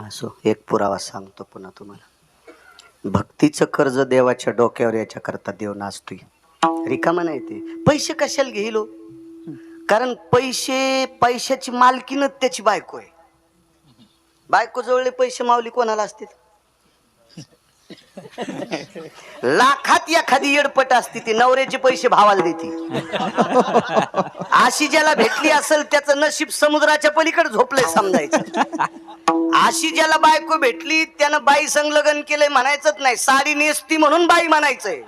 असो, एक पुरावा सांगतो पुन्हा तुम्हाला. भक्तीचं कर्ज देवाच्या डोक्यावर याच्या करता देव नाचतोय. रिकामा नाही ते. पैसे कशाला घेलो? कारण पैशाची मालकीनच त्याची बायको आहे. बायको जवळले पैसे माऊली कोणाला असते? लाखात एखादी येडपट असते ती नवऱ्याचे पैसे भावाला देते. अशी ज्याला भेटली असेल त्याचं नशीब समुद्राच्या पलीकडे झोपलंय समजायचं. अशी ज्याला बायको भेटली त्यानं बाई संग लग्न केलंय म्हणायचंच नाही, साडी नेसती म्हणून बाई म्हणायचंय.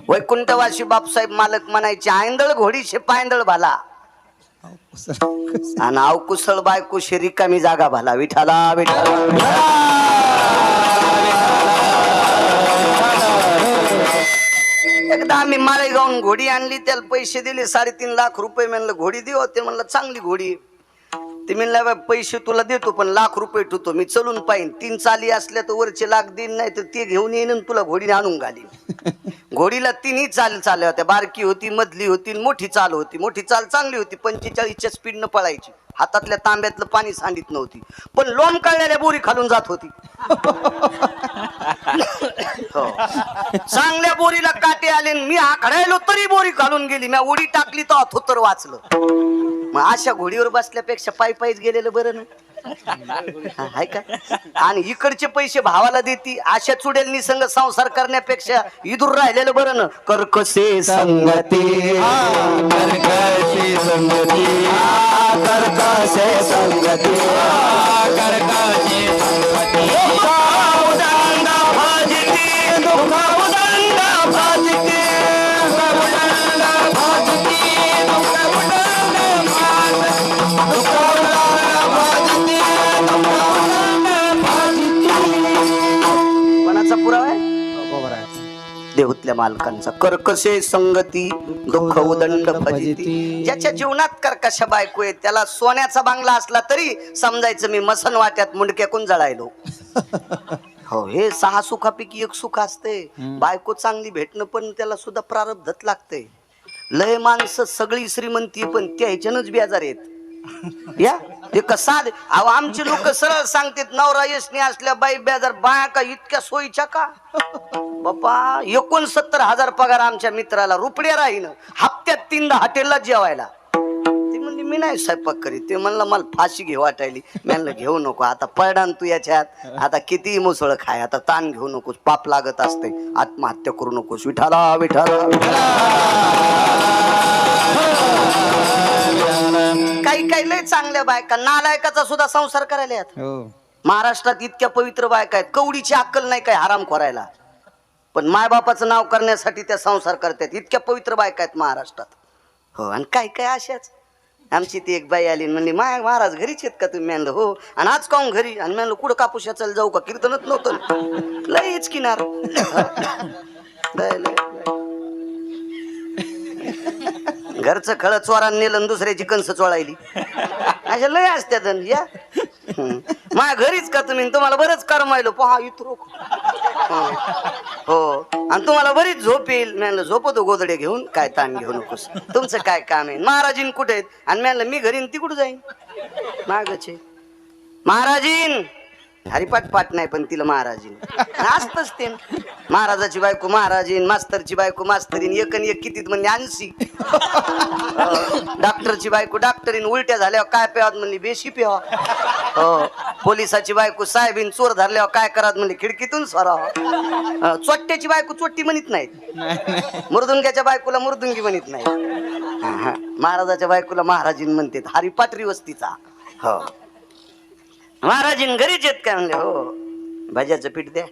वैकुंठवासी बापसाहेब मालक म्हणायचे, आयंदळ घोडीशे पायंदळ भाला आणि अवकुसळ बायकोशी रिकामी जागा भाला. विठाला विठाला. एकदा आम्ही माळेगावून घोडी आणली, त्याला पैसे दिले 3.5 लाख रुपये. म्हणलं घोडी देऊ. ते म्हणलं चांगली घोडी. ते म्हणलं पैसे तुला देतो पण लाख रुपये ठेवतो, मी चलून पाहिन. 3 चाली असल्या तर वरचे लाख देईन, नाही तर ते घेऊन येईन तुला घोडीने आणून घालीन. घोडीला 3ही चाल्या होत्या. बारकी होती, मधली होती, मोठी चाल होती. मोठी चाल चांगली होती, 45च्या स्पीडनं पळायची. हातातल्या तांब्यातलं पाणी सांडित नव्हती, पण लोंबकळलेल्या बोरी खालून जात होती. हो. चांगल्या बोरीला काटे आले, मी आखडायलो तरी बोरी खालून गेली. मी उडी टाकली तर थोतर वाचलं. मग अशा घोडीवर बसल्यापेक्षा पायी पायीच गेलेलं बरं ना. हाय का? आणि इकडचे पैसे भावाला देती. अशा चुडेलनी संग संसार करण्यापेक्षा इदूर राहिलेलं बरं ना. कर्कसे संगती, कर्कशी संगती, कर्कसे संगती, कर्कशी संगती. उदंड भाजती, दुःख उदंड भाजती, उदंड भाजती, दुःख उदंड भाजती. कोणाचा पुरावा आहे? देहुतल्या मालकांचा. कर्कशे संगती, दुःख उदंड भजिती. ज्याच्या जीवनात कर्कश बायको आहे त्याला सोन्याचा बांगला असला तरी समजायचं मी मसन वाट्यात मुंडक्याकून जळायलो. हो, हे 6 सुखापैकी 1 सुख असते. बायको चांगली भेटणं पण त्याला सुद्धा प्रारब्धत लागते. लय माणसं सगळी श्रीमंती पण त्या ह्याच्यानंच बेजार आहेत. या ते कसा आमचे लोक सरळ सांगतात, नवरा यशनी असल्या बाई बेजार. बाया का इतक्या सोयीच्या का बापा? 69,000 पगार आमच्या मित्राला. रुपड्या राहीन हप्त्यात 3दा हॉटेलला जेवायला. ते म्हणली मी नाही स्वयंपाक करीत. ते म्हणलं मला फाशी घेऊ वाटायली. म्हणलं घेऊ नको, आता पडणार तू याच्यात. आता किती मुसळ खाय, आता ताण घेऊ नकोस, पाप लागत असते. आत्महत्या करू नकोस. विठाला विठाला विठाला. काही काही लय चांगल्या बायका नालायकाचा सुद्धा संसार करायला येत. महाराष्ट्रात इतक्या पवित्र बायका आहेत, कवडीची अक्कल नाही काय हराम खोरायला, पण मायबापाचं नाव करण्यासाठी त्या संसार करतात. इतक्या पवित्र बायका आहेत महाराष्ट्रात. हो, आणि काय काय अशाच. आमची ती एक बाई आली म्हणली, महाराज घरीच आहेत का तुम्ही? म्हणलं हो. आणि आज काऊन घरी? आणि म्हणलं कुठं कापूस चल जाऊ का? कीर्तनच नव्हतं. लयच किनार. घरचं खळ चोरान नेलं, दुसऱ्याची कंस चोळायली. अशा लय असत्यात. या माझ्या घरीच का तुम्ही? तुम्हाला बरंच करमायलो पहा इतरो. हो, आणि तुम्हाला बरीच झोप येईल. म्हणलं झोपतो गोदडे घेऊन, काय ताण घेऊ नकोस, तुमचं काय काम आहे? महाराजीन कुठे आहेत? आणि म्हणलं मी घरी, ती कुठं जाईन? मागचे महाराजीन. हरिपाठ पाठ नाही पण तिला महाराजीन असतच. ते महाराजाची बायको महाराजीन, मास्तरची बायको मास्तरीन, एकन एक कितीत म्हणजे 80. डॉक्टरची बायको डॉक्टरीन, उलट्या झाल्यावर काय प्यावत म्हणली बेशी प्यावा. हो, पोलिसाची बायको साहेबीन, चोर धरल्यावर काय करावं म्हणली खिडकीतून सोरावं. चोट्ट्याची बायको चोट्टी म्हणत नाहीत, मृदुंग्याच्या बायकोला मृदुंगी म्हणत नाही. महाराजाच्या बायकोला महाराजीन म्हणते. हरिपाठ वस्तीचा. हो, महाराजीन घरीच येत काय? म्हणले हो. भाज्याचं पीठ द्या.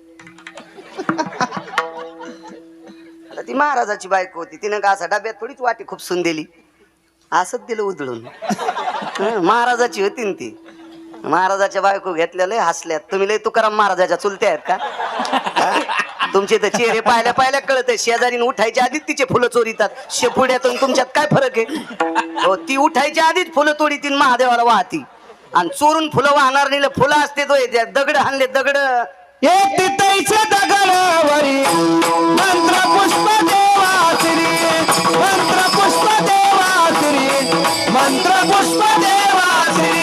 ती महाराजाची बायको होती, तिनं का असा डब्यात थोडीच वाटी खूप सुन दिली, असंच दिलं उधळून. महाराजाची होती ना ती. महाराजाच्या बायको घेतल्या लय हसल्यात. तुम्ही लय तुकाराम महाराजाच्या चुलत्या आहेत का? तुमचे तर चेहरे पाहिल्या पाहिल्या कळत आहे. शेजारीन उठायच्या आधीच तिचे फुलं चोरीतात. शेपुड्यातून तुमच्यात काय फरक आहे? हो, ती उठायच्या आधीच फुलं तोडीतील, महादेवाला वाहती. आणि चोरून फुलं वाहणार नाही. फुलं असते तो दगड हाणले, दगड दगडावरी मंत्र पुष्प देवाश्री, मंत्र पुष्प देवाश्री, मंत्र पुष्प देवाश्री.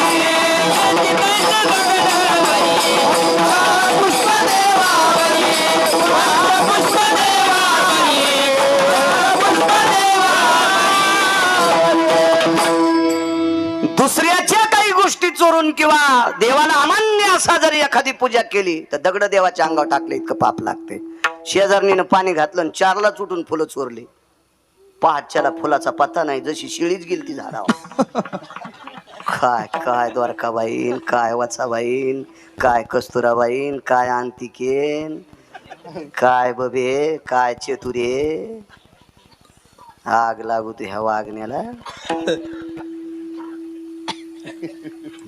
करून किंवा देवाला अमान्य असा जर एखादी पूजा केली तर दगड देवाच्या अंगावर टाकले इतकं पाप लागते. शेजारणीनं पाणी घातलं आणि 4ला उठून फुलं चोरली. पहाटच्याला फुलाचा पत्ता नाही, जशी शिळीच गेली ती झाडावर. काय काय द्वारकाबाईन, काय वत्साबाईन, काय कस्तुराबाईन, काय अंतिकेन, काय बबे, काय चतुरे. आग लागू तू ह्या वागण्याला.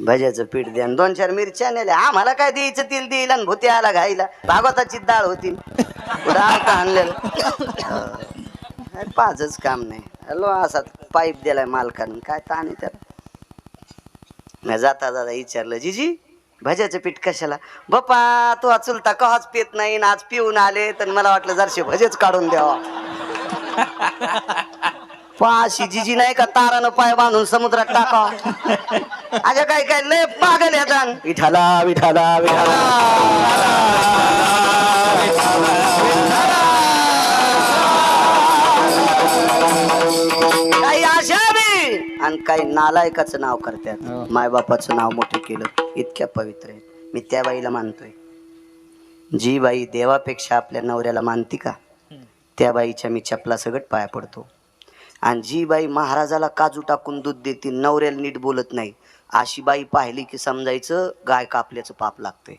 भज्याचं पीठ द्या 2-4 मिरच्या नेल्या. आम्हाला काय द्यायचं तेल देईल आणि भूते आला घाईला. भागवताची डाळ होती आणलेलं. पाचच काम नाही. हॅलो असा पाईप दिलाय मालकानं, काय ताण त्याला. मी जाता जाता विचारलं, जीजी भज्याचं पीठ कशाला? बाप्पा तू चुलता कहाच पेत नाही, आज पिऊन आले तर मला वाटलं जरशे भजेच काढून द्यावा. पाशी जिजी नाही का तारानं पाय बांधून समुद्रात टाकाव. अशा काय काय लय पागल येतात. विठाला विठाला विठाला काही आशा बी आणि काही नालायकाचं नाव करतात. मायबापाचं नाव मोठं केलं. इतक्या पवित्र आहे. मी त्या बाईला मानतोय. जी बाई देवापेक्षा आपल्या नवऱ्याला मानती का त्या बाईच्या मी चपला सगट पाया पडतो. आणि जी बाई महाराजाला काजू टाकून दूध देते, नवऱ्याला नीट बोलत नाही, अशी बाई पाहिली की समजायचं गाय कापल्याचं पाप लागतंय.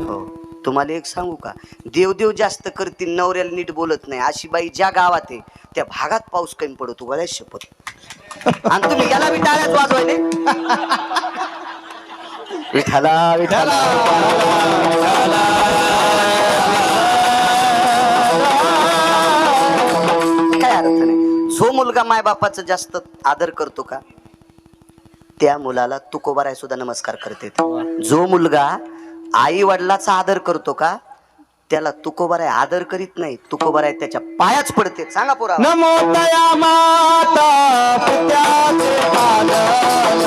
हो तुम्हाला एक सांगू का, देवदेव जास्त करतील, नवऱ्याला नीट बोलत नाही, अशी बाई ज्या गावात आहे त्या भागात पाऊस कमी पडतो. गळ्यात शपथ. आणि तुम्ही याला बी टाळ्याच वाजवायले. विठाला विठाला काय अर्थ नाही. जो मुलगा मायबापाचा जास्त आदर करतो का त्या मुलाला तुकोबाराय सुद्धा नमस्कार करते. जो मुलगा आई वडिलाचा आदर करतो का त्याला तुकोबाराय आदर करीत नाही, तुकोबाराय त्याच्या पायाच पडते. सांगा पोरा. नमो तया माता पित्याचे पालन,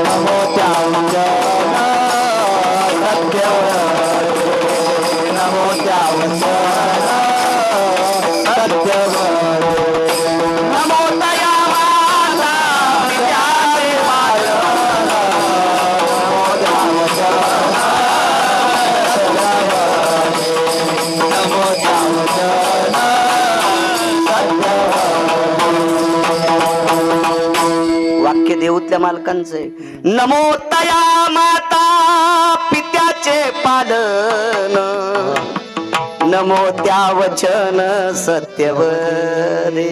नमो त्या वचन सत्यवती, नमो त्या वचन सत्यवती, नमो तया माता पित्याचे पालन, नमो त्या वचन वाक्य देऊतल्या मालकांचे. नमो तया माता पित्याचे पालन, नमो त्या वचन सत्यवरे.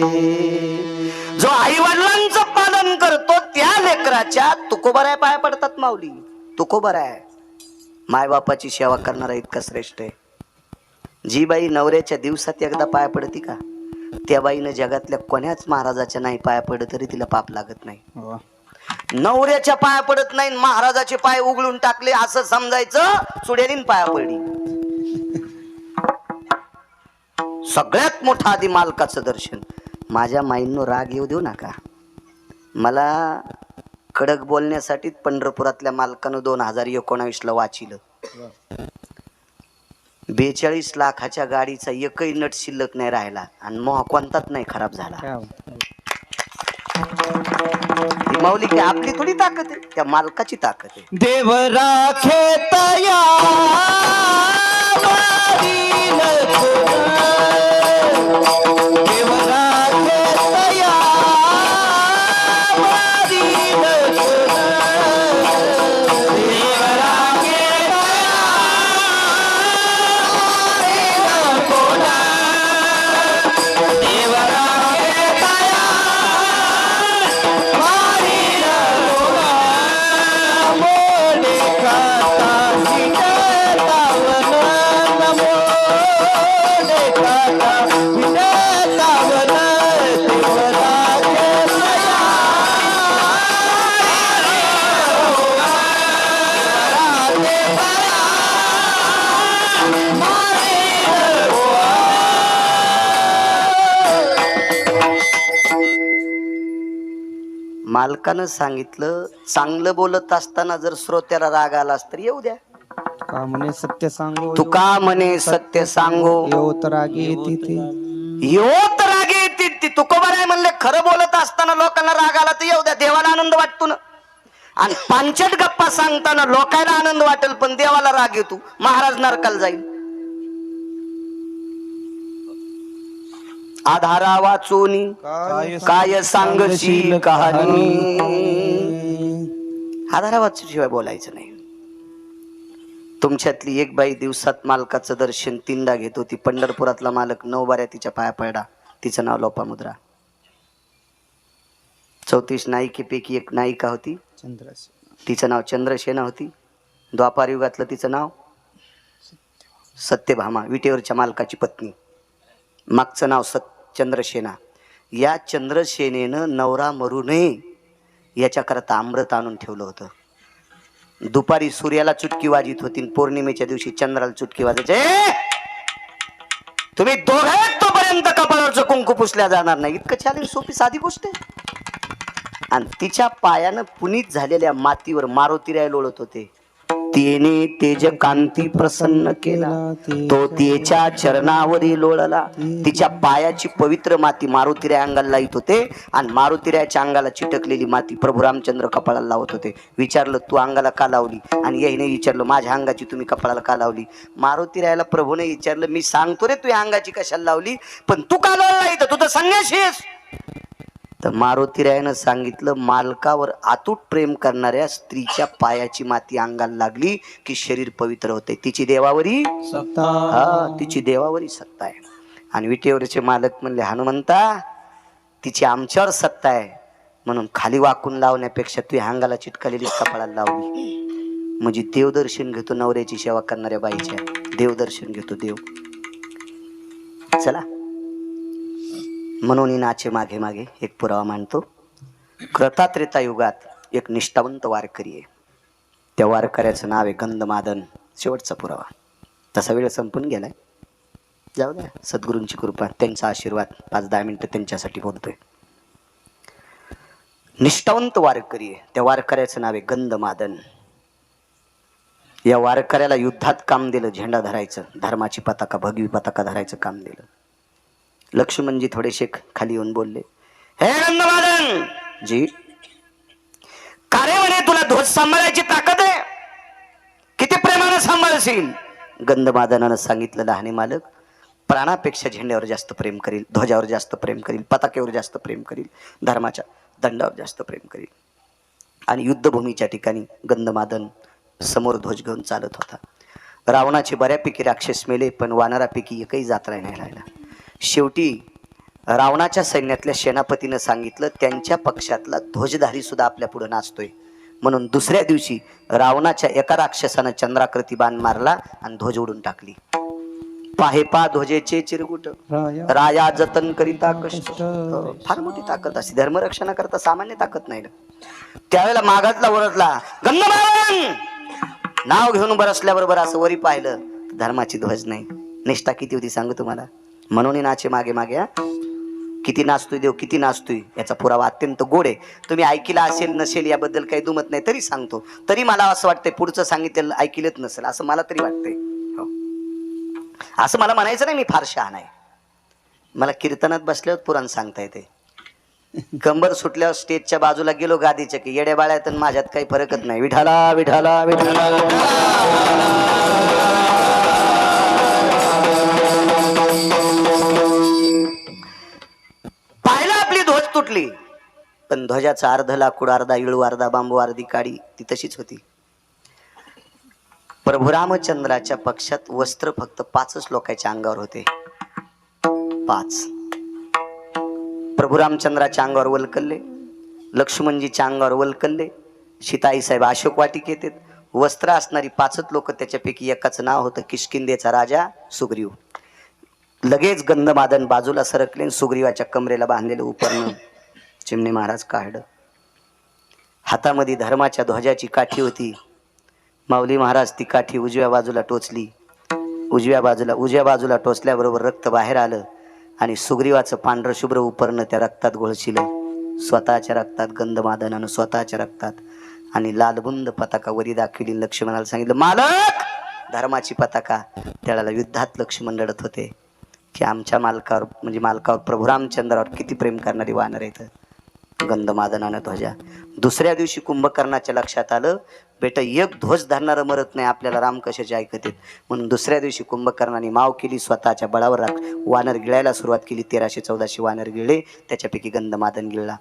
जो आई वडिलांचं पालन करतो त्या लेकराच्या तुकोबराय पाया पडतात. माऊली तुकोबराय मायबापाची सेवा करणारा इतका श्रेष्ठ आहे. जी बाई नवऱ्याच्या दिवसात एकदा पाया पडती का त्या बाईनं जगातल्या कोण्याच महाराजाच्या नाही पाया पडत तरी तिला पाप लागत नाही. नवऱ्याच्या पाया पडत नाही, महाराजाचे पाय उघडून टाकले असं समजायचं सुडेलीन पाया पडली. सगळ्यात मोठं आधी मालकाचं दर्शन. माझ्या माईंनो राग येऊ देऊ नका. मला कडक बोलण्यासाठी पंढरपुरातल्या मालकानं 2019ला वाचिलं. 42 लाखाच्या गाडीचा एकही नट शिल्लक नाही राहिला आणि मोह कोणताच नाही खराब झाला. ही माऊली की आपली थोडी ताकद आहे, त्या मालकाची ताकद आहे. देव राखे तया वारील तुला, देव राखे तया वारील तुला, देव राखे तया वारील तुला, देव राखे तया वारील तुला, मोले खाता सीतावन, नमो खाता सीतावन, देव राखे तया मालकानं सांगितलं चांगलं बोलत असताना जर श्रोत्याला राग आलास तर येऊ द्या. का म्हणे सत्य सांगो, तुका म्हणे सत्य सांगो, येवत रागी येते ते. येवत रागे येते ती. तुकोबाराय म्हणले खरं बोलत असताना लोकांना राग आला तर येऊ द्या, देवाला आनंद वाटतो ना. आणि पांचट गप्पा सांगताना लोकांना आनंद वाटेल पण देवाला राग येतो, महाराज नरकाला जाईल. आधारा वाचूनी काय सांगशील कहाणी. आधारा वाचूशिवाय बोलायचं नाही. तुमच्यातली एक बाई दिवसात मालकाचं दर्शन 3दा घेत होती. पंढरपुरातला मालक 9 बाऱ्या तिच्या पाया पडला. तिचं नाव लोपामुद्रा. 34 नायिकेपैकी एक नायिका होती. तिचं नाव चंद्रसेना होती. द्वापार युगातलं तिचं नाव सत्यभामा, विटेवरच्या मालकाची पत्नी. मागचं नाव चंद्रसेना. या चंद्रसेनेनं नवरा मरू नये याच्याकरता अमृत आणून ठेवलं होतं. दुपारी सूर्याला चुटकी वाजित होती, पौर्णिमेच्या दिवशी चंद्राला चुटकी वाजायचे. तुम्ही दोघे तोपर्यंत कपाळावरचं कुंकू पुसल्या जाणार नाही. इतकं चॅलेंज, सोपी साधी गोष्ट आहे. आणि तिच्या पायानं पुनीत झालेल्या मातीवर मारुतीराय लोळत होते. तिने तेज कांती प्रसन्न केला, तो तिच्या चरणावरी लोळला. तिच्या पायाची पवित्र माती मारुतीराय अंगाला लावत होते आणि मारुतीरायाच्या अंगाला चिटकलेली माती प्रभू रामचंद्र कपाळाला लावत होते. विचारलं तू अंगाला का लावली? आणि याने विचारलं माझ्या अंगाची तुम्ही कपाळाला का लावली? मारुतीरायाला प्रभूने विचारलं मी सांगतो रे तू अंगाची कशाला लावली, पण तू का लावला इथं, तू तर संन्यासी आहेस. तर मारुतीरायानं सांगितलं मालकावर अतूट प्रेम करणाऱ्या स्त्रीच्या पायाची माती अंगाला लागली की शरीर पवित्र होते. तिची देवावरी तिची देवावरी सत्ता आहे. आणि विटेवरचे मालक म्हणले हनुमंता तिची आमच्यावर सत्ता आहे म्हणून खाली वाकून लावण्यापेक्षा तू अंगाला चिटकलेली कपाळाला लावली म्हणजे देवदर्शन घेतो. नवऱ्याची सेवा करणाऱ्या बाईच्या देवदर्शन घेतो देव. चला म्हणून नाचे मागे मागे एक पुरावा मांडतो. कृतात्रेता युगात एक निष्ठावंत वारकरी आहे. त्या वारकऱ्याचं नाव आहे गंधमादन. शेवटचा पुरावा. तसा वेळ संपून गेलाय, जाऊ द्या. सद्गुरूंची कृपा, त्यांचा आशीर्वाद. 5-10 मिनिटं त्यांच्यासाठी बोलतोय. निष्ठावंत वारकरी आहे. त्या वारकऱ्याचं नाव आहे गंधमादन. या वारकऱ्याला युद्धात काम दिलं, झेंडा धरायचं, धर्माची पताका, भगवी पताका धरायचं काम दिलं. लक्ष्मणजी थोडेसे खाली येऊन बोलले, हे गंधमादन जी, का रे म्हणे तुला ध्वज सांभाळायची ताकद आहे? किती प्रेमानं सांभाळशील? गंधमादनानं सांगितलं लहाने मालक, प्राणापेक्षा झेंड्यावर जास्त प्रेम करील, ध्वजावर जास्त प्रेम करील, पताक्यावर जास्त प्रेम करील, धर्माच्या दंडावर जास्त प्रेम करील. आणि युद्धभूमीच्या ठिकाणी गंधमादन समोर ध्वज घेऊन चालत होता. रावणाचे बऱ्यापैकी राक्षस मेले, पण वानरापैकी एकही जात्रा नाही राहिला. शेवटी रावणाच्या सैन्यातल्या सेनापतीनं सांगितलं त्यांच्या पक्षातला ध्वजधारी सुद्धा आपल्या पुढे नाचतोय. म्हणून दुसऱ्या दिवशी रावणाच्या एका राक्षसानं चंद्राकृती बाण मारला आणि ध्वज उडून टाकली. पाहे पा ध्वजेचे चिरगुट, राया जतन करिता कष्ट. फार मोठी ताकद असते. धर्मरक्षणाकरता सामान्य ताकद नाही. त्यावेळेला मागातला ओरडला, गंधमादन नाव घेऊन बरसल्याबरोबर असं वरी पाहिलं, धर्माची ध्वज नाही. निष्ठा किती होती सांगू तुम्हाला. म्हणून नाचे मागे मागे. किती नाचतोय देव, किती नाचतोय याचा पुरावा अत्यंत गोड आहे. तुम्ही ऐकला असेल नसेल याबद्दल काही दुमत नाही, तरी सांगतो. तरी मला असं वाटतंय पुढचं सांगितलेलं ऐकलंच नसेल असं मला तरी वाटतंय. हो, असं मला म्हणायचं नाही मी फार शहाणा आहे. मला कीर्तनात बसल्यावर पुराण सांगता येते. कंबर सुटल्यावर स्टेजच्या बाजूला गेलो गादीच्या की येड्या बाळ्यात माझ्यात काही फरकच नाही. विठाला विठाला विठाला. पाहिलं आपली ध्वज तुटली, पण ध्वजाचा अर्ध लाकूड, अर्धा इळू, अर्धा बांबू, अर्धी काडी ती तशीच होती. प्रभू रामचंद्राच्या पक्षात वस्त्र फक्त 5च लोकांच्या अंगावर होते. 5. प्रभू रामचंद्राच्या अंगावर वलकल्ले, लक्ष्मणजीच्या अंगावर वलकल्ले, सीताई साहेब अशोक वाटिक येतात. वस्त्र असणारी 5च लोक, त्याच्यापैकी एकाचं नाव होतं किष्किंधेचा राजा सुग्रीव. लगेच गंधमादन बाजूला सरकले, सुग्रीवाच्या कमरेला बांधलेलं उपरणं चिमणे महाराज काढलं. हातामध्ये धर्माच्या ध्वजाची काठी होती. माऊली महाराज ती काठी उजव्या बाजूला टोचली. उजव्या बाजूला टोचल्याबरोबर रक्त बाहेर आलं आणि सुग्रीवाचं पांढरं शुभ्र उपरणं त्या रक्तात घोळशिलं. स्वतःच्या रक्तात, गंधमादनानं स्वतःच्या रक्तात. आणि लालबुंद पताका वरी दाखवली. लक्ष्मणाला सांगितलं, मालक धर्माची पताका. त्याला युद्धात लक्ष्मण लढत होते की आमच्या मालकावर, म्हणजे मालकावर, प्रभू रामचंद्रावर किती प्रेम करणारी वानर आहेत. गंधमादनानं ध्वजा. दुसऱ्या दिवशी कुंभकर्णाच्या लक्षात आलं, बेटा एक ध्वज धरणारं मरत नाही, आपल्याला राम कशाचे ऐकत आहेत. म्हणून दुसऱ्या दिवशी कुंभकर्णाने माव केली, स्वतःच्या बळावर वानर गिळायला सुरुवात केली. 1314 वानर गिळले, त्याच्यापैकी गंधमादन गिळला.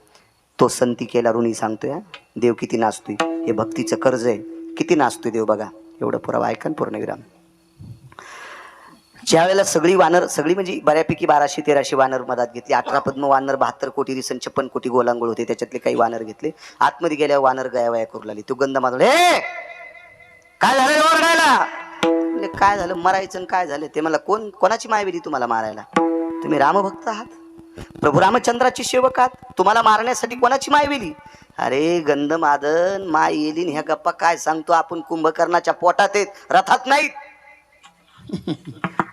तो संती केला ऋणी सांगतोय. देव किती नाचतोय, हे भक्तीचं कर्ज आहे. किती नाचतोय देव बघा. एवढं पुरावा ऐका पूर्णविराम. ज्या वेळेला सगळी वानर, सगळी म्हणजे बऱ्यापैकी 1200-1300 वानर मधात घेतली. 18 पद्म वानर, 72 कोटी रिसन, 56 कोटी गोलांगोळ होते. त्याच्यातले काही वानर घेतले. आतमध्ये गेल्यावर वानर गयावया करू लागले. तो गंधमादन, हे काय झालं ओरडायला? म्हणजे काय झालं, मरायचं काय झालं? ते मला कोणाची माय दिली तुम्हाला मारायला? तुम्ही रामभक्त आहात, प्रभू रामचंद्राचे सेवक आहात, तुम्हाला मारण्यासाठी कोणाची माय दिली? अरे गंधमादन, माय येलीन ह्या गप्पा काय सांगतो आपण? कुंभकर्णाच्या पोटात आहेत, रथात नाहीत.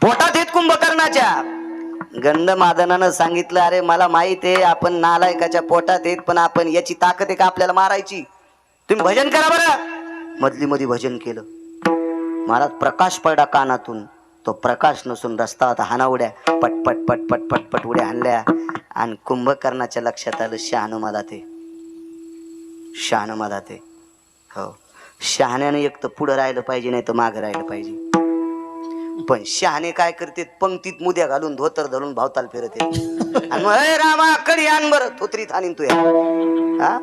पोटात आहेत कुंभकर्णाच्या. गंधमादनानं सांगितलं, अरे मला माहित आहे आपण नालायकाच्या पोटात आहेत, पण आपण याची ताकद आहे का आपल्याला मारायची? तुम्ही भजन करा बरं. मधली मध्ये भजन केलं. मला प्रकाश पडला कानातून. तो प्रकाश नसून रस्ता होता. हाना उड्या, पटपट पटपट पटपट उड्या हाणल्या. आणि कुंभकर्णाच्या लक्षात आलं, शहाणं मधात आहे, शहाणं मधात आहे. हो, शहाण्यानं एक तर पुढं राहिलं पाहिजे, नाही तर मागं राहिलं पाहिजे. पण शहाणे काय करते, पंक्तीत मुद्या घालून धोतर धरून भावताल फिरते. आणि मग हे रामा कडी आण बरं, थोत्रीत आणीन तू. हा,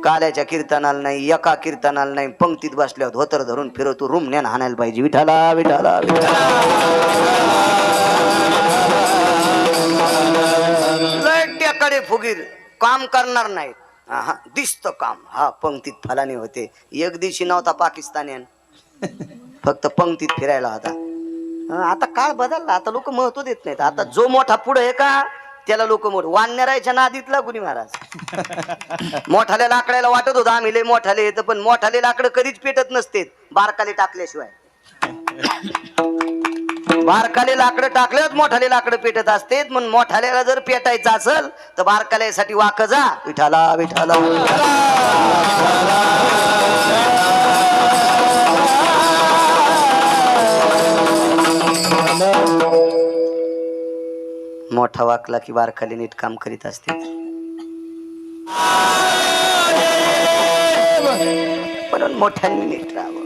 काल्याच्या कीर्तनाला नाही, एका कीर्तनाला नाही, पंक्तीत बसल्यावर धोतर धरून फिरवतो. रुमण्यानं हाणायला पाहिजे. विठाला विठाला कडे फुगीर काम करणार नाहीत. हा दिसत काम. हा पंक्तीत फलाने होते. एक दिवशी नव्हता पाकिस्तानीयन, फक्त पंक्तीत फिरायला होता. आता काळ बदलला, आता लोक महत्व देत नाहीत. आता जो मोठा पुढे आहे का त्याला लोक मोठ. वानरायच्या नादीतला गुणी महाराज. मोठाले लाकडाला वाटत होतं आम्ही लय मोठाले येतं, पण मोठाले लाकडं कधीच पेटत नसते बारकाले टाकल्याशिवाय. बारकाले लाकडं टाकल्यावर मोठाले लाकडं पेटत असते. म्हणून मोठाल्याला जर पेटायचं असेल तर बारकाल्यासाठी वाक जा. विठाला विठाला मोठा वाकला की बारकाली नीट काम करीत असते. म्हणून मोठ्यांनी नीट राहावं.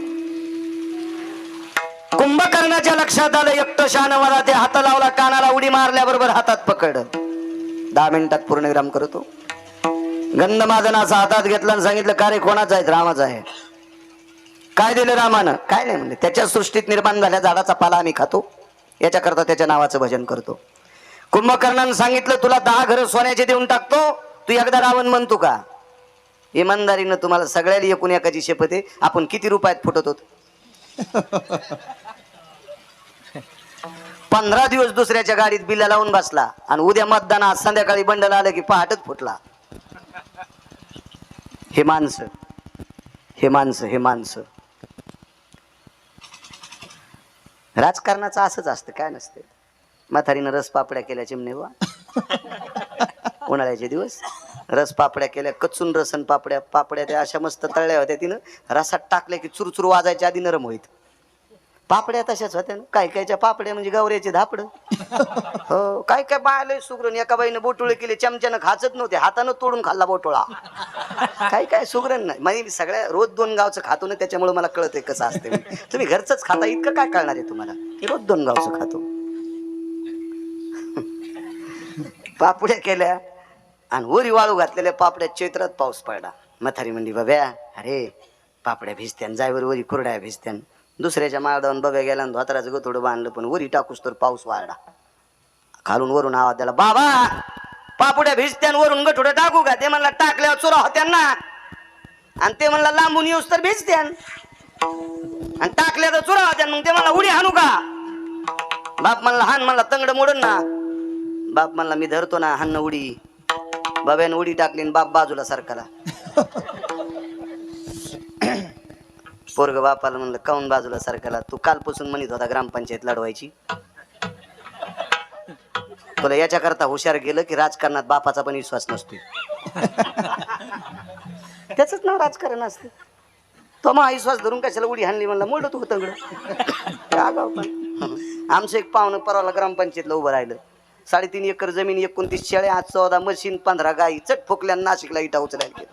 कुंभकर्णाच्या लक्षात आलं, एकटं शहाणं मला ते हात लावला, कानाला उडी मारल्याबरोबर हातात पकड. 10 मिनिटात पूर्णविराम करतो. गंधमादनाचा हातात घेतला आणि सांगितलं, का रे कोणाचा आहे? रामाचा आहे. काय दिलं रामानं? काय नाही म्हणले, त्याच्या सृष्टीत निर्माण झाल्या झाडाचा पाला आम्ही खातो, याच्याकरता त्याच्या नावाचं भजन करतो. कुंभकर्णानं सांगितलं, तुला 10 घरं सोन्याचे देऊन टाकतो, तू एकदा रावण म्हणतो का? इमानदारीनं तुम्हाला सगळ्याला एकूण एकाची शपथ आहे. आपण किती रुपयात फुटत होतो? 15 दिवस दुसऱ्याच्या गाडीत बिल्ला लावून बसला आणि उद्या मतदान, आज संध्याकाळी बंडल आलं की पहाटच फुटला. हे माणसं, हे माणसं, हे माणसं. राजकारणाचं असंच असतं, काय नसतं. म्हातारीनं रस पापड्या केल्या चिमणे बा. उन्हाळ्याचे दिवस रस पापड्या केल्या, कच्चून रसन पापड्या. पापड्या त्या अशा मस्त तळल्या होत्या, तिनं रसात टाकल्या की चुरचुर वाजायच्या आधी नरम होईत. पापड्या तशाच होत्या ना. काय कायच्या पापड्या म्हणजे गवऱ्याचे धापड. हो, काय काय बायलंय सुगरण. एका बाईनं बोटोळे केले, चमच्यानं खाचत नव्हते, हातानं तोडून खाल्ला बोटोळा. काय काय सुगरण नाही. म्हणजे सगळ्या रोज 2 गावचं खातो ना, त्याच्यामुळे मला कळतंय कसं असते. तुम्ही घरचंच खाता, इतकं काय कळणार आहे तुम्हाला? रोज 2 गावचं खातो. पापड्या केल्या आणि वरी वाळू घातलेल्या पापड्या. चैत्रात पाऊस पडला. म्हातारी म्हणली, बाब्या अरे पापड्या भिजत्यान, जायवर वरी कुरड्या भिजत्यान. दुसऱ्याच्या माळदावून बघा गेला, धोतराचं गोथोडं बांधलं, पण वरी टाकूस तर पाऊस वाढला. खालून वरून आवाज द्याला, बाबा पापड्या भिजत्यान, वरून गठोडं टाकू का? ते म्हणला, टाकल्यावर चुरा होत्या ना. आणि ते म्हणला, लांबून येऊस तर भिजत्यान, आणि टाकल्या तर चुरा होत्या. मग ते म्हणला, उडी हाणू का? बाप म्हणला, हान. म्हणला, तंगड मोडून ना. बाप म्हणला, मी धरतो ना, हान उडी. बाब्यानं उडी टाकली आणि बाप बाजूला सरकाला. पोरग बापाला म्हणलं, काऊन बाजूला सरकाला? तू कालपासून म्हणत होता ग्रामपंचायत लढवायची. तुला याच्याकरता हुशार गेलं की राजकारणात बापाचा पण विश्वास नसतो. त्याच नाव राजकारण असते. तो मग विश्वास धरून कशाला उडी हाणली? म्हणला, मोड तू तंगड. आमचं एक पाहुणं परवाला ग्रामपंचायतला उभं राहिलं. 3.5 एकर जमीन, 29 शेळ्या, 14 मशीन, 15 गाई, चट फुकल्या नाशिकला इटा उचलायला गेले.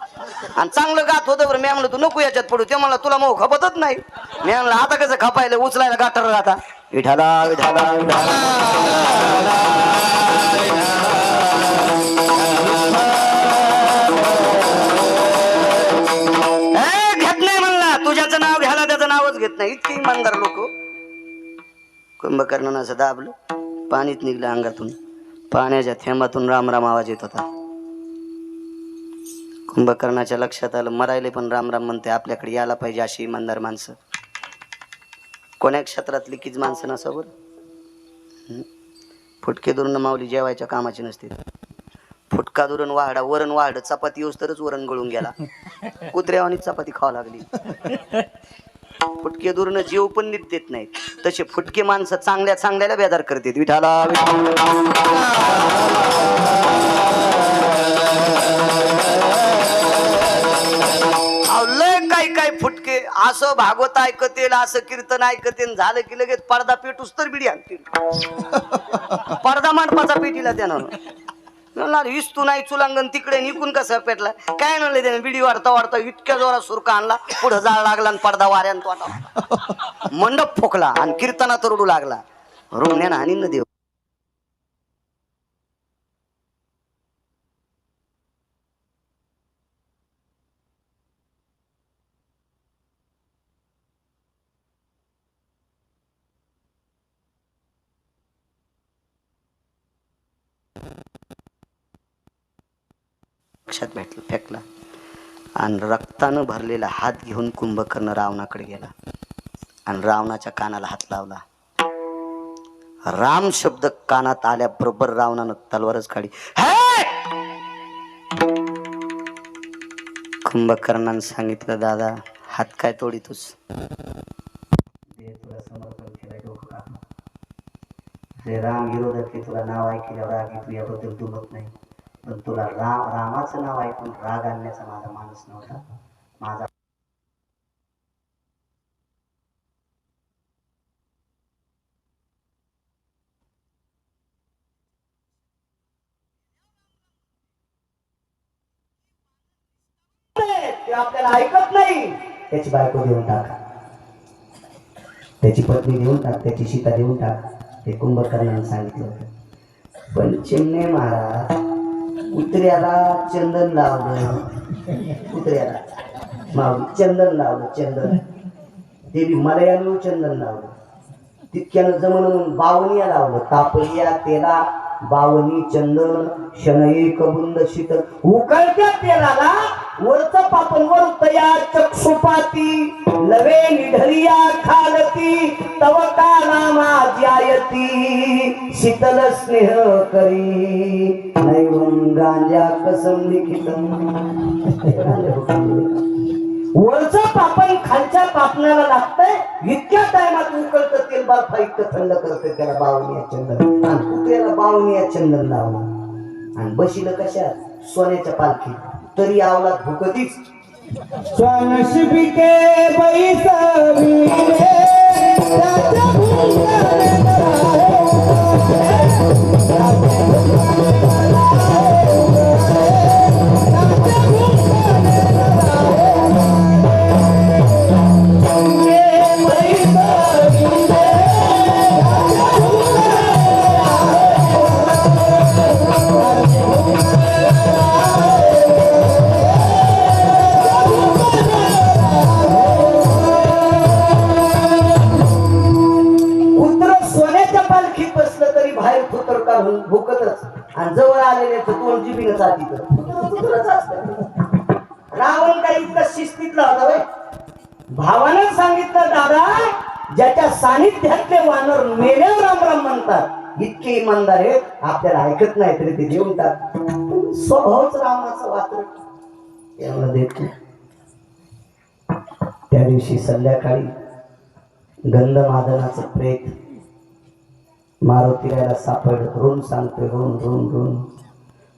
आणि चांगलं गात होतं बरं. मी म्हणलं तू नको याच्यात पडू. ते म्हणलं तुला मग खपतच नाही. मी म्हणलं आता कसं खपायला, उचलायला गाठर आता. विठाला विठाला घेत नाही म्हणला. तुझ्याचं नाव घ्यायला त्याचं नावच घेत नाही. इतकी इमानदार लोक. कुंभकर्णानं असं दाबलं, पाणीच निघलं अंगातून. पाण्याच्या थेंबातून राम राम आवाज येत होता. कुंभकर्णाच्या लक्षात आलं, मरायले पण राम राम म्हणते, आपल्याकडे यायला पाहिजे अशी इमानदार माणसं. कोण्या क्षेत्रातली कीच माणसं नसावर. फुटके दुरून माऊली जेवायच्या कामाची नसते. फुटका दुरून वाहडा, वरण वाहड, चपाती येऊस तरच वरण गळून गेला. कुत्र्यावानी चपाती खावा लागली. फुटके दुरून जीव पण नीट देत नाहीत. तसे फुटके माणसं चांगल्या चांगल्याला बेजार करतात. विठाला लय काय काय फुटके. असं भागवत ऐकतेल, असं कीर्तन ऐकतेल, झालं की लगेच पडदा पेटूस तर बिडी आणतील. पडदा मांडपाचा पेटीला त्यानं इस्तू नाही चुलांगण तिकडे निघून कसा पेटला काय म्हणलं त्याने. बिडी वाढता वाढता इतक्या जोरात सुरका आणला, पुढं जाळ लागला आणि पडदा वाऱ्यान वाटा मंडप फोकला आणि कीर्तनात रडू लागला. रोवण्यानं आणि न देव. लक्षात भेटलं, फेकला आणि रक्तानं भरलेला हात घेऊन कुंभकर्ण रावणाकडे गेला आणि रावणाच्या कानाला हात लावला. राम शब्द कानात आल्याबरोबर रावणानं तलवारच काढली. कुंभकर्णानं सांगितलं, दादा हात काय तोडीतोस? राम विरोधातले तुला नाव ऐकल्यावर राग तू याबद्दल दुमत नाही, पण तुला रामाचं नाव ऐकून राग आणण्याचा माझा माणूस नव्हता. माझा आपल्याला ऐकत नाही. त्याची बायको देऊन टाक, त्याची पत्नी देऊन टाक, त्याची सीता देऊन टाक. हे कुंभकर्णाने सांगितलं. पण चिमणे महाराज कुत्र्याला चंदन लावलं. कुत्र्याला माऊली चंदन लावलं. चंदन ते बी मलयानं चंदन लावलं. तितक्यानं जमन म्हणून बावनिया लावलं. तापलिया तेला बावनी चंदन शनई कबुंद शीतल. उकळत्या तेलाला वरचं पापण वर तया चक्षुपाती लवे निढरिया खालती तव कानामा ज्यायती शीतल स्नेह करी नैवं गांजा कसम लिखितम. वरचं पापण खालच्या पापणाला लागतंय. इतक्या टायमात उकळतं तेल बर्फा इतकं थंड करतं त्याला बावनिया चंदन. आणि कुत्र्याला बावनिया चंदन लावलं आणि बशील कशात? सोन्याच्या पालखीत. तरी आवला भुकतीच. स्वानशिबिके बैसविले राजा भुकतच आणि जवळ आलेले तोंड जिबीनं चालती. रावण काही इतका शिस्तीतला होता व्हय. भावानं सांगितलं, दादा ज्याच्या सानिध्यातले वानर मेल्यावर राम राम म्हणतात इतके इमानदार आहेत. आपल्याला ऐकत नाही तरी ते देऊन टाक. स्वभावच रामाचं वात्र त्यामुळे देत नाही. त्या दिवशी संध्याकाळी गंधमादनाचं प्रेत मारुतीरायला सापडलं. ऋण सांगतोय, ऋण ऋण ऋण.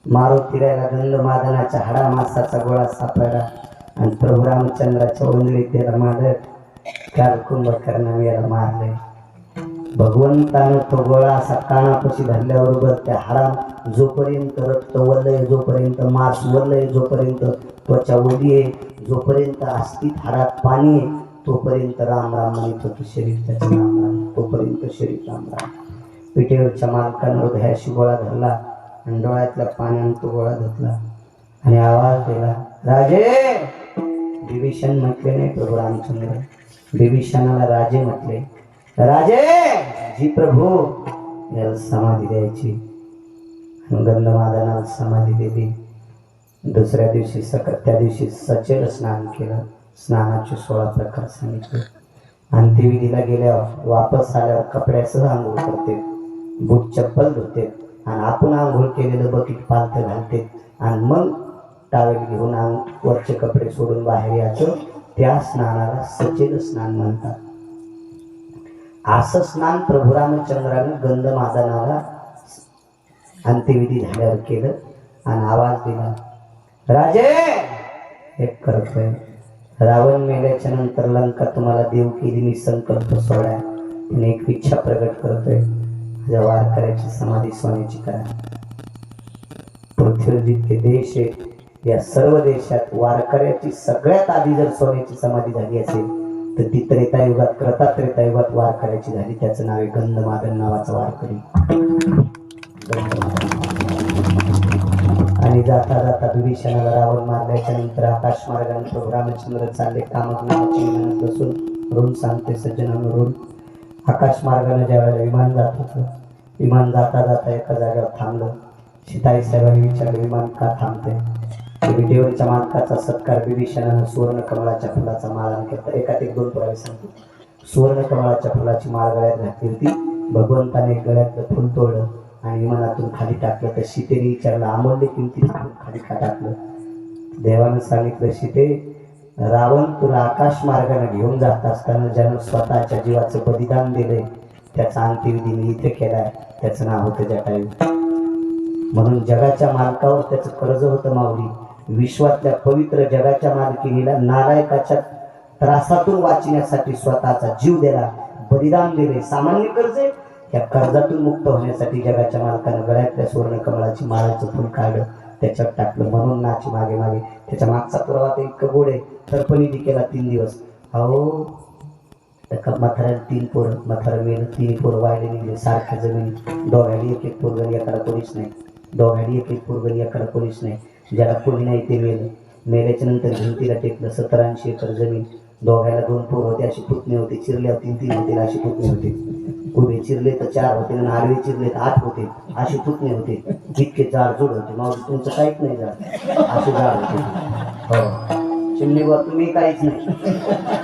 मारुतीरायला गंधमादनाच्या हाडा मासाचा गोळा सापडला आणि प्रभू रामचंद्राच्या उंदरीत त्याला मारत. काल कुंभकर्णाने याला मारले. भगवंतानं तो गोळा असा कानापाशी धरल्याबरोबर त्या हाडा जोपर्यंत रक्त वलय, जोपर्यंत मांस वलय, जोपर्यंत त्वचा ओली आहे, जोपर्यंत अस्थित हाडात पाणी आहे, तोपर्यंत राम राम म्हणत होतं शरीर त्याचं राम राम, तोपर्यंत शरीर राम राम. पिठेवरच्या मालकानं हृदयाशी गोळा धरला आणि डोळ्यातल्या पाण्यानं तो गोळा धरला आणि आवाज दिला, राजे. विभीषण म्हटले नाही प्रभू रामचंद्र, विभीषणाला राजे म्हटले. राजे जी प्रभू, याला समाधी द्यायची. गंधमादनाला समाधी दिली. दुसऱ्या दिवशी त्या दिवशी सचेल स्नान केलं. स्नानाचे 16 प्रकार सांगितले. अंत्यविधीला गेल्यावर वापस आल्यावर कपड्यासह आंघोळ करते, बूट चप्पल धुते आणि आपण आंघोळ केलेलं बकेट पालथं घालते आणि मग टावेल घेऊन वरचे कपडे सोडून बाहेर यायचं. त्या स्नानाला सचेल स्नान म्हणतात. असं स्नान प्रभू रामचंद्राने गंधमादनाला अंत्यविधी झाल्यावर केलं आणि आवाज दिला, राजे. एक करतोय, रावण मेल्याच्या नंतर लंका तुम्हाला देव केली, मी संकल्प सोडा आणि एक इच्छा प्रगट करतोय, माझ्या वारकऱ्याची समाधी सोन्याची करा. पृथ्वीवर जितके देश आहेत, या सर्व देशात वारकऱ्याची सगळ्यात आधी जर सोन्याची समाधी झाली असेल तर ती त्रेतायुगात, त्रेतायुगात वारकऱ्याची झाली. त्याचं नाव आहे गंधमादन नावाचा वारकरी. आणि जाता जाता विभीषणाला रावण मारल्याच्या नंतर आकाश मार्गाने प्रभू रामचंद्र चालले. कामज्ञानाची विमानात बसून ऋण सांगते सज्जनानं ऋण. आकाश मार्गाने ज्यावेळेला विमान जात होतं, विमान जाता जाता एका जागेवर थांबलं. सीताई साहेबांनी विचारलं, विमान का थांबते? विटेवरच्या मालकाचा सत्कार विभीषणानं सुवर्ण कमळाच्या फुलाचा माळा केला. एकात एक 2 पुरावे सांगतो. सुवर्ण कमळाच्या फुलाची माळ गळ्यात घातली होती. भगवंताने गळ्यातलं फुल तोडलं आणि विमानातून खाली टाकलं. तर सीतेने विचारलं, अमूल्य किमतीचं फुल खाली का टाकलं? देवानं सांगितलं, सीते, रावण तुला आकाश मार्गाने घेऊन जात असताना ज्यानं स्वतःच्या जीवाचं बलिदान दिलंय त्याचा अंत्यविधी मी इथे केलाय, त्याचं नाव होतं जटायू. म्हणून जगाच्या मालकावर त्याचं कर्ज होतं माऊली. विश्वातल्या पवित्र जगाच्या मालकिनीला नालायकाच्या त्रासातून वाचण्यासाठी स्वतःचा जीव दिला, बलिदान दिले. सामान्य कर्ज आहे, या कर्जातून मुक्त होण्यासाठी जगाच्या मालकानं गळ्यातल्या सुवर्ण कमळाची माळाचं फुल काढलं, त्याच्यात टाकलं. म्हणून नाची मागे मागे. त्याच्या मागचा पुरावा तर इतकं गोड आहे. तर्पणिधी केला 3 दिवस. अहो, एका म्हाताऱ्याला 3 पोरं, म्हातारा मेलं, 3 पोरं वायले निघले. सारख्या जमीन, दोघांनी एक एक पोरगण, एकाला कोणीच नाही. दोघांनी एक एक पोरगण, एकाला कोणीच नाही. ज्याला कोणी नाही ते मेलं. मेल्याच्या नंतर भिंतीला टेकलं. 70-80 एकर जमीन. दोघायला 2 पोर होते, अशी पुतणे होते. चिरल्या 3-3 होते, अशी पुतणे होते. उभे चिरले तर 4 होते आणि आडवे चिरले तर 8 होते, अशी पुतणे होते. इतके जाड जोड होते. मग तुमचं काहीच नाही जाड, असे जाड होते. हो, चिमणीवर तुम्ही काहीच नाही,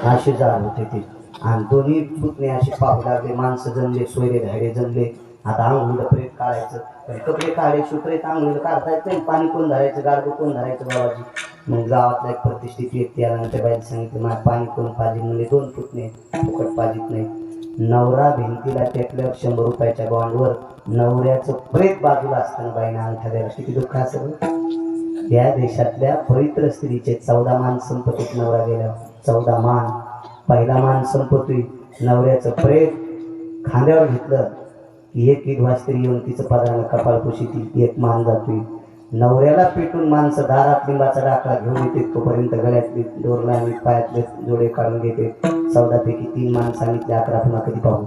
असे जाड होते ते. आणि दोन्ही पुतणे असे पाहू लागले. माणसं जमले, सोयरे धाडे जमले. आता आंघोळीला प्रेत काढायचं, कपडे काढे प्रेत आंघोळीला काढता येत नाही. पाणी कोण धरायचं, गाडगं कोण धरायचं बाबाजी? मग गावातला एक प्रतिष्ठित व्यक्ती आला आणि त्या बाईला सांगितलं, मला पाणी कोण पाहिजे? म्हणजे 2 पुतणे फुकट पाहिजेत नाही. नवरा भिंतीला टेकल्यावर 100 रुपयाच्या बॉन्डवर नवऱ्याचं प्रेत बाजूला असताना बाईनं अंगठा द्यायला किती दुःख असेल. या देशातल्या पवित्र स्त्रीचे 14 मान संपत्तीत नवरा गेला. 14 मान. पहिला मान संपत्ती नवऱ्याचं प्रेत खांद्यावर घेतलं की एक विधवा स्त्री येऊन तिचं पदानं कपाळ पुशीती, 1 मान जातोय. नवऱ्याला पेटून माणसं दारात लिंबाचा डाकळा घेऊन येते, तोपर्यंत गळ्यातली दोरला आणि पायातले जोडे काढून घेते. 14 पैकी 3 मान सांगितले, 11 पुन्हा कधी पाहू.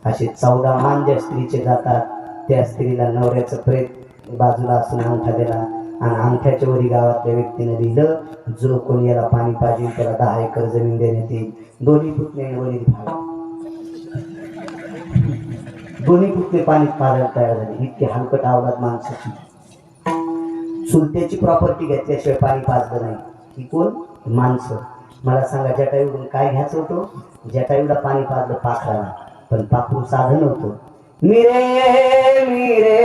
असे 14 मान ज्या स्त्रीचे जातात, त्या स्त्रीला नवऱ्याचं प्रेत बाजूला असून अंगठा दिला आणि अंगठ्याच्या वरी गावातल्या व्यक्तीने लिहिलं, जो कोणी याला पाणी पाहिजे त्याला 10 एकर जमीन देण्यात येईल. दोन्ही पुतणे वरी दोन्ही पुतणे पाणी पाजायला तयार झाले. इतकी हलकट अवलाद माणसाची. चुलत्याची प्रॉपर्टी घेतल्याशिवाय पाणी पाजलं नाही. ही कोण? माणसं. मला सांगा, जटायूला काय घ्यायचं होतं? जटायूला पाणी पाजलं पाखराला, पण पाखरू साधन होतं. मिरे मिरे